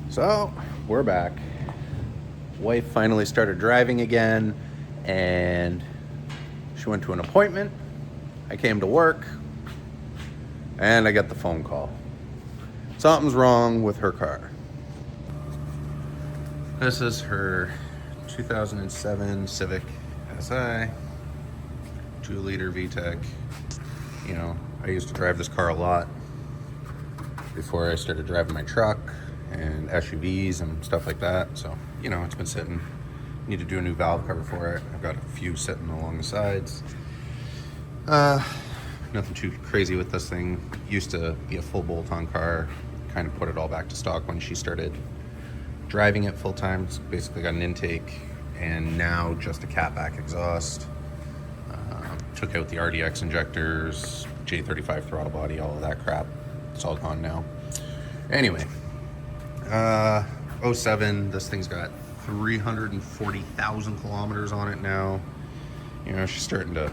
So we're back. Wife finally started driving again, and she went to an appointment. I came to work, and I got the phone call. Something's wrong with her car. This is her 2007 Civic SI, 2-liter VTEC. You know, I used to drive this car a lot before I started driving my truck and SUVs and stuff like that. So, you know, it's been sitting. Need to do a new valve cover for it. I've got a few sitting along the sides. Nothing too crazy with this thing. Used to be a full bolt-on car. Kind of put it all back to stock when she started driving it full time. It's basically got an intake and now just a catback exhaust. Took out the RDX injectors, J35 throttle body, all of that crap. It's all gone now. Anyway, 07, this thing's got 340,000 kilometers on it now. You know, she's starting to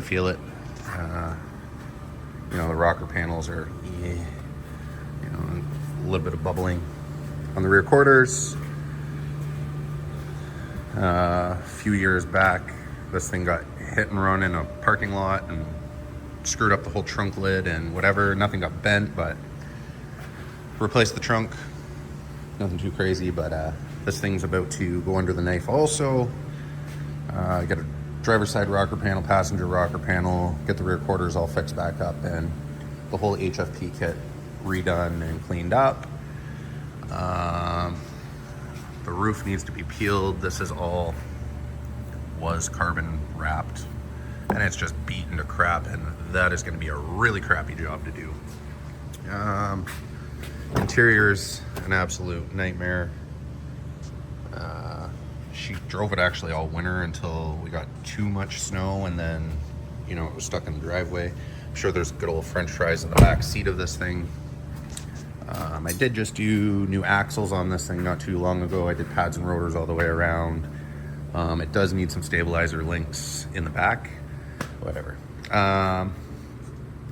feel it. You know, the rocker panels are, you know, a little bit of bubbling on the rear quarters. A few years back, this thing got hit and run in a parking lot and screwed up the whole trunk lid and whatever. Nothing got bent, but replaced the trunk. Nothing too crazy, but this thing's about to go under the knife also. I got a driver's side rocker panel, passenger rocker panel, get the rear quarters all fixed back up, and the whole HFP kit redone and cleaned up. The roof needs to be peeled. This is all was carbon wrapped, and it's just beaten to crap, and that is going to be a really crappy job to do. Interior's an absolute nightmare. She drove it actually all winter until we got too much snow, and then, you know, it was stuck in the driveway. I'm sure there's good old French fries in the back seat of this thing. I did just do new axles on this thing not too long ago. I did pads and rotors all the way around. It does need some stabilizer links in the back, whatever.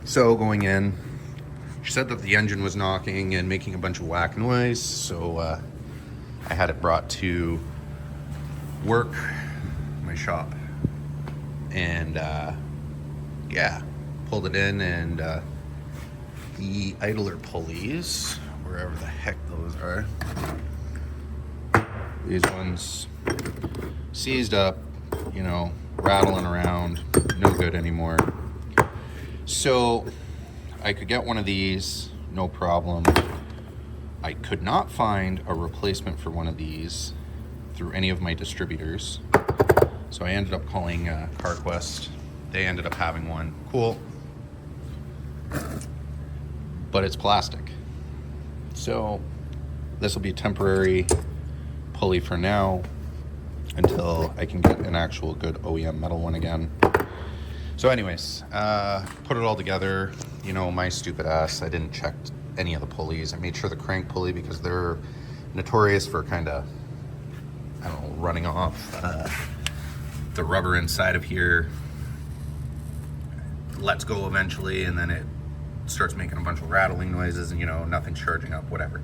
So going in, she said that the engine was knocking and making a bunch of whack noise, so I had it brought to work, my shop, and yeah, pulled it in, and the idler pulleys, wherever the heck those are, these ones seized up, you know, rattling around, no good anymore. So I could get one of these, no problem. I could not find a replacement for one of these through any of my distributors. So I ended up calling CarQuest. They ended up having one. Cool. But it's plastic. So this will be a temporary pulley for now until I can get an actual good OEM metal one again. So anyways, put it all together. You know, my stupid ass, I didn't check any of the pulleys. I made sure the crank pulley, because they're notorious for kind of, I don't know, running off. The rubber inside of here lets go eventually, and then it starts making a bunch of rattling noises, and, you know, nothing's charging up, whatever.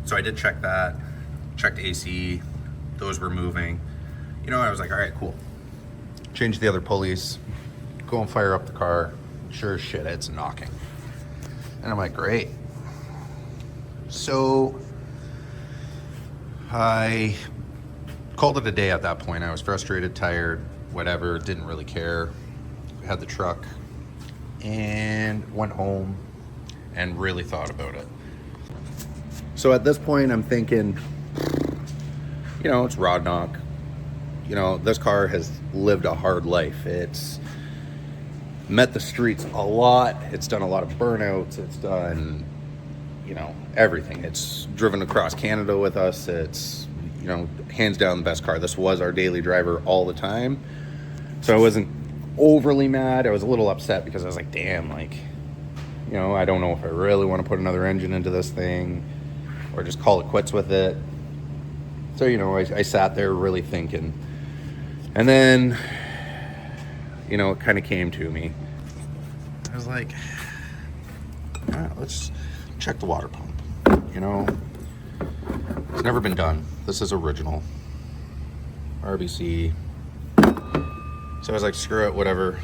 So I did check that, checked AC, those were moving. You know, I was like, all right, cool. Change the other pulleys, go and fire up the car. Sure as shit, it's knocking. And I'm like, great. So I called it a day at that point. I was frustrated, tired, whatever, didn't really care. Had the truck and went home and really thought about it. So at this point, I'm thinking, you know, it's rod knock. You know, this car has lived a hard life. It's met the streets a lot. It's done a lot of burnouts. It's done, you know, everything. It's driven across Canada with us. It's, you know, hands down the best car. This was our daily driver all the time. So I wasn't overly mad. I was a little upset because I was like, damn, like, you know, I don't know if I really want to put another engine into this thing or just call it quits with it. So, you know, I sat there really thinking. And then, you know, it kind of came to me. I was like, let's check the water pump. you know, it's never been done. This is original. RBC. So I was like, screw it, whatever.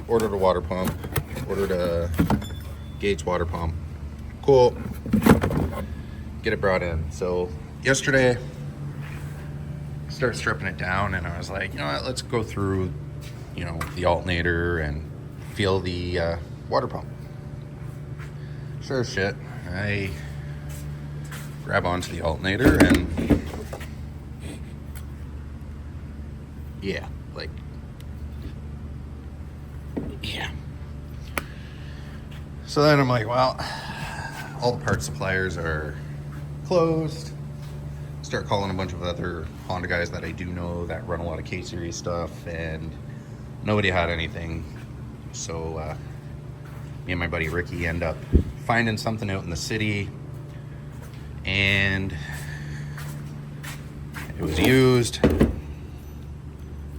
Ordered a water pump. Ordered a Gates water pump. Cool. Get it brought in. So yesterday, start stripping it down, and I was like, you know what, let's go through, you know, the alternator and feel the water pump. Sure as shit, I grab onto the alternator and yeah, like, yeah. So then I'm like, well, all the parts suppliers are closed. Start calling a bunch of other Honda guys that I do know that run a lot of K-Series stuff, and nobody had anything. So me and my buddy Ricky end up finding something out in the city, and it was used,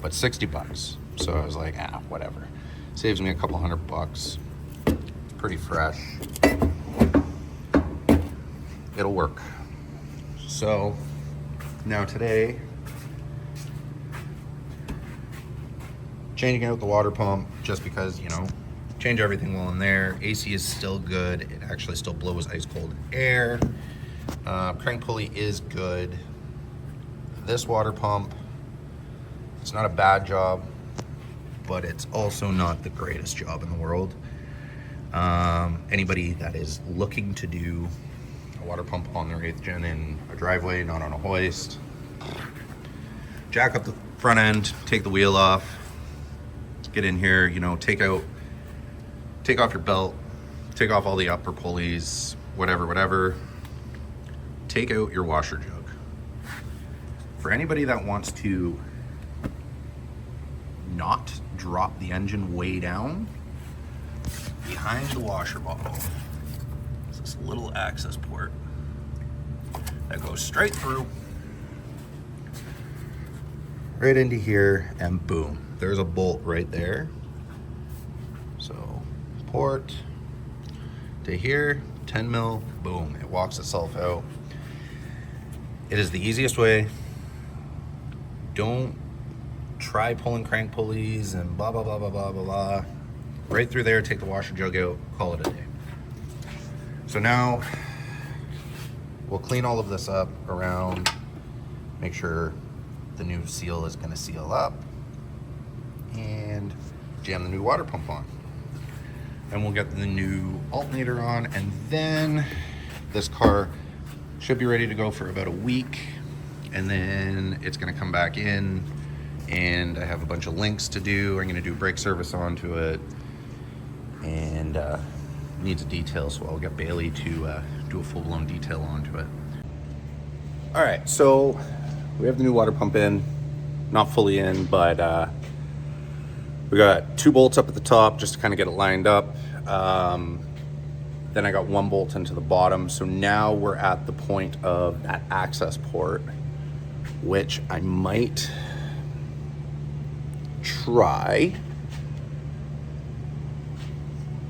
but $60. So I was like, whatever. Saves me a couple $100. Pretty fresh. It'll work. So now today, changing out the water pump just because, you know, change everything while in there. AC is still good. It actually still blows ice cold air. Crank pulley is good. This water pump, it's not a bad job, but it's also not the greatest job in the world. Anybody that is looking to do a water pump on their 8th gen in a driveway, not on a hoist, jack up the front end, take the wheel off, get in here, you know, take off your belt, take off all the upper pulleys, whatever. Take out your washer jug. For anybody that wants to not drop the engine way down, behind the washer bottle is this little access port that goes straight through, right into here, and boom, there's a bolt right there. So port to here, 10 mil, boom, it walks itself out. It is the easiest way. Don't try pulling crank pulleys and blah, blah, blah, blah, blah, blah, blah. Right through there, take the washer jug out, call it a day. So now we'll clean all of this up around, make sure the new seal is gonna seal up, and jam the new water pump on. And we'll get the new alternator on, and then this car should be ready to go for about a week, and then it's gonna come back in, and I have a bunch of links to do. I'm gonna do brake service onto it, and needs a detail, so I'll get Bailey to do a full-blown detail onto it. All right, so we have the new water pump in, not fully in, but we got 2 bolts up at the top just to kind of get it lined up. Then I got 1 bolt into the bottom. So now we're at the point of that access port, which I might try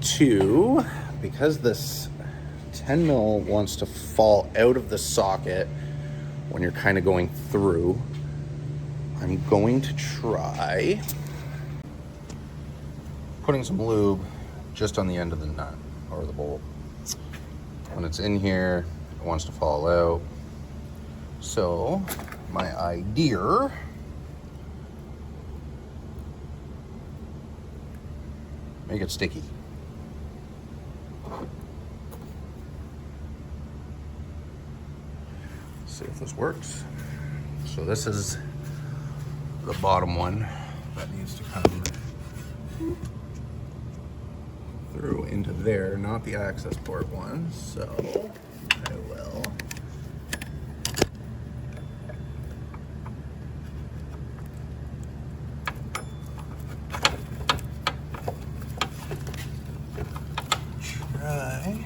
to, because this 10 mil wants to fall out of the socket when you're kind of going through, I'm going to try putting some lube just on the end of the nut or the bolt. When it's in here, it wants to fall out. So my idea, make it sticky. See if this works. So this is the bottom one that needs to come through into there, not the access port one. So I will try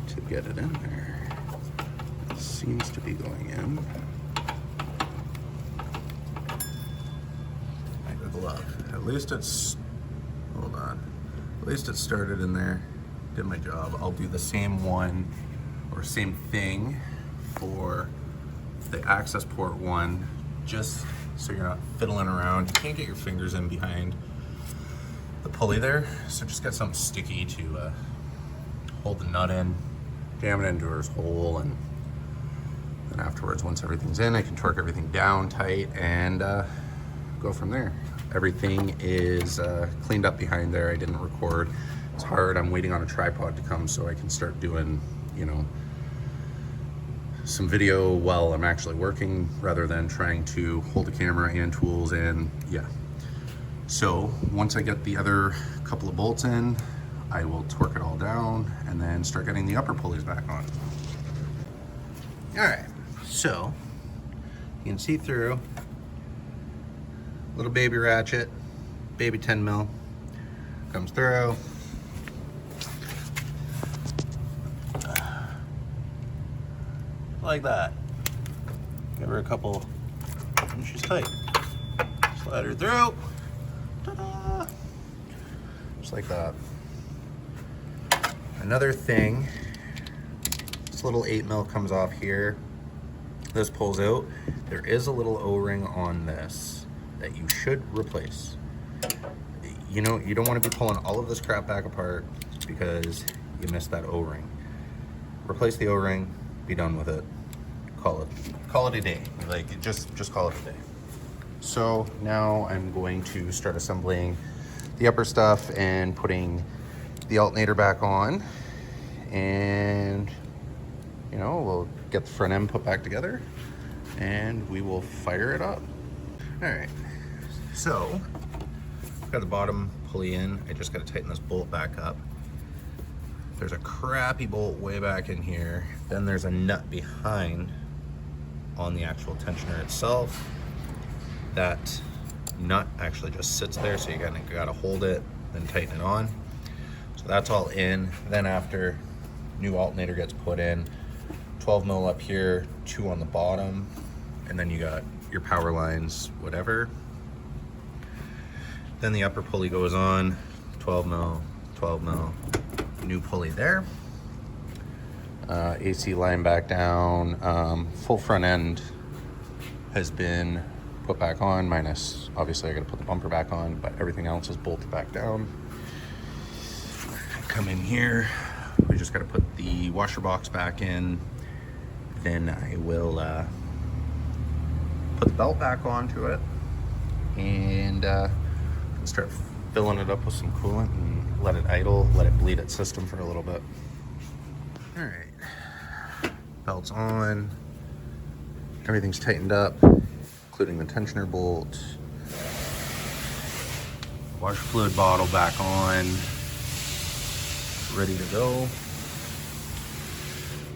to get it in there. It seems to be going in. Like a glove. At least it's, hold on. At least it started in there, did my job. I'll do the same one or same thing for the access port one, just so you're not fiddling around. You can't get your fingers in behind the pulley there, so just get something sticky to hold the nut in, jam it into his hole, and then afterwards, once everything's in, I can torque everything down tight and go from there. Everything is cleaned up behind there. I didn't record. It's hard. I'm waiting on a tripod to come so I can start doing, you know, some video while I'm actually working rather than trying to hold the camera and tools and yeah. So once I get the other couple of bolts in, I will torque it all down and then start getting the upper pulleys back on. All right, so you can see through. Little baby ratchet, baby 10 mil, comes through. Like that. Give her a couple inches tight. Slide her through. Ta-da! Just like that. Another thing, this little 8 mil comes off here. This pulls out. There is a little O-ring on this that you should replace. You know, you don't want to be pulling all of this crap back apart because you missed that O-ring. Replace the O-ring, be done with it. Call it a day. Like, just call it a day. So now I'm going to start assembling the upper stuff and putting the alternator back on, and you know, we'll get the front end put back together and we will fire it up. All right, so I've got the bottom pulley in. I just got to tighten this bolt back up. There's a crappy bolt way back in here. Then there's a nut behind on the actual tensioner itself. That nut actually just sits there, so you gotta hold it, then tighten it on. So that's all in. Then after, new alternator gets put in, 12 mil up here, 2 on the bottom, and then you got your power lines, whatever. Then the upper pulley goes on, 12 mil, 12 mil, new pulley there. AC line back down, full front end has been put back on, minus, obviously I gotta put the bumper back on, but everything else is bolted back down. Come in here, we just gotta put the washer box back in, then I will put the belt back onto it, and start filling it up with some coolant and let it idle, let it bleed its system for a little bit. All right, belt's on, everything's tightened up, including the tensioner bolt. Washer fluid bottle back on, ready to go.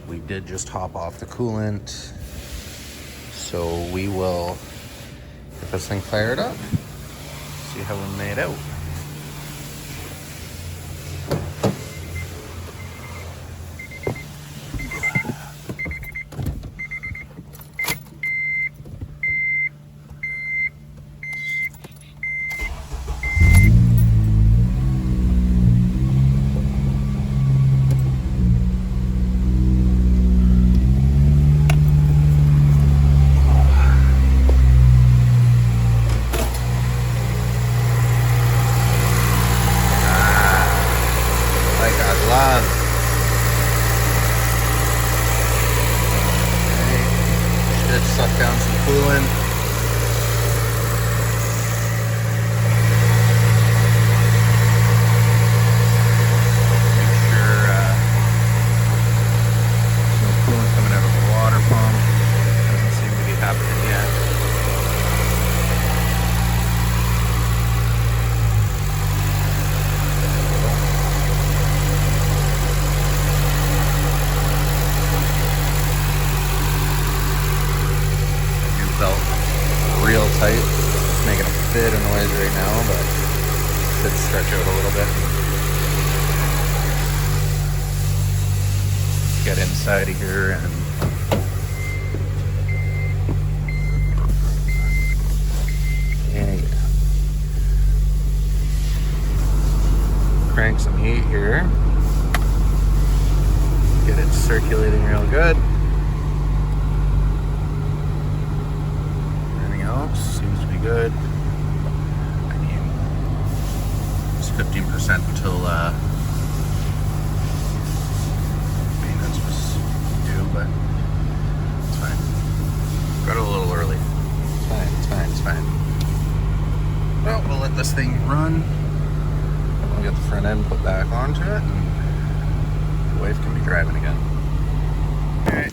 We did just hop off the coolant, so we will get this thing fired up, see how we made out. Suck down some coolant. Make sure there's no coolant coming out of the water pump. Doesn't seem to be happening yet. Belt real tight. It's making a bit of noise right now, but should stretch out a little bit. Get inside of here and crank some heat here. Get it circulating real good. Everything else seems to be good. I mean, it's 15% until maintenance was due, but it's fine. Got it a little early. It's fine, it's fine, it's fine. Well, we'll let this thing run. We'll get the front end put back onto it, and the wife can be driving again. Alright,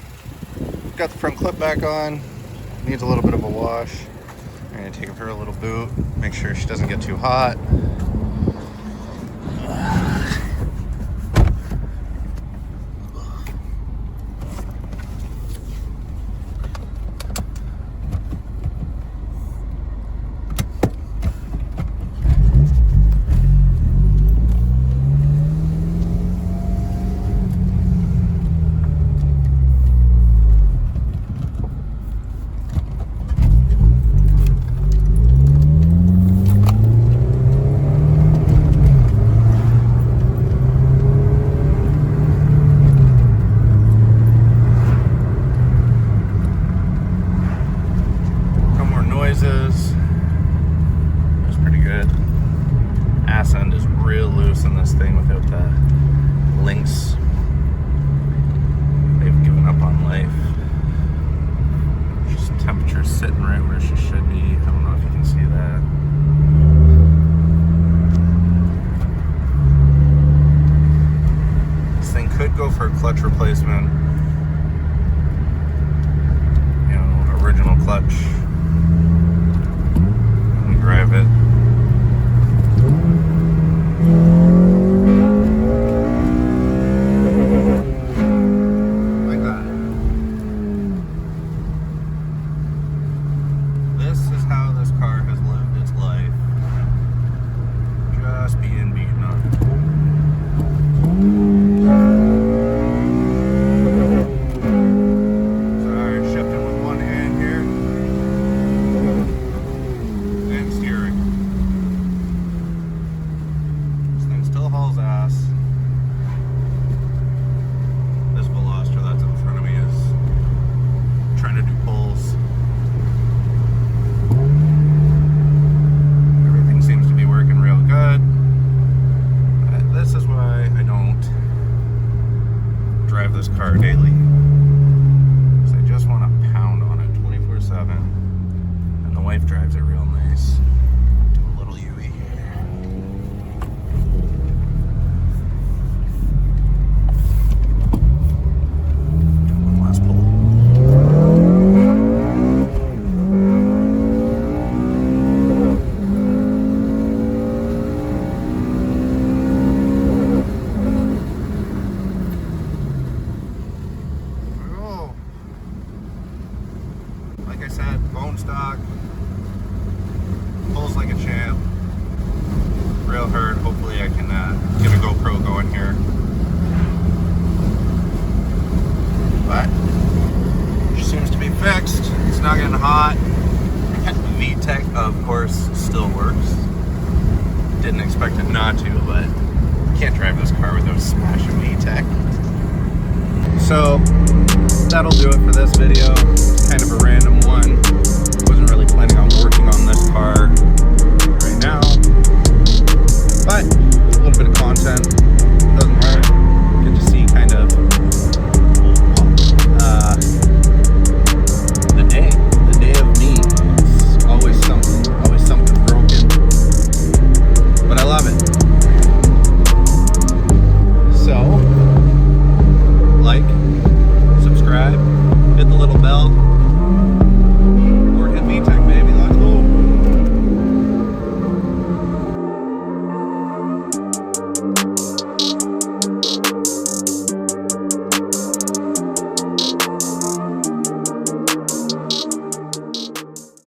got the front clip back on. Needs a little bit of a wash. I'm going to take it for a little boot, make sure she doesn't get too hot. It's pretty good. Ass end is real loose in this thing without the links. They've given up on life. Just temperature's sitting right where she should be. I don't know if you can see that. This thing could go for a clutch replacement. You know, original clutch. Drive it. Like that. This is how this car has lived its life. Just being beaten up. Sorry, shifting with one hand here. Hauls ass. This Veloster that's in front of me is trying to do pulls. Everything seems to be working real good. This is why I don't drive this car daily. Because I just want to pound on it 24/7. And the wife drives it real nice. Do a little UE here. Like I said, bone stock, pulls like a champ, real hard. Hopefully I can get a GoPro going here. But she seems to be fixed. It's not getting hot. VTEC, of course, still works. Didn't expect it not to, but can't drive this car without smashing VTEC. So that'll do it for this video. Kind of a random one. Wasn't really planning on working on this car right now, but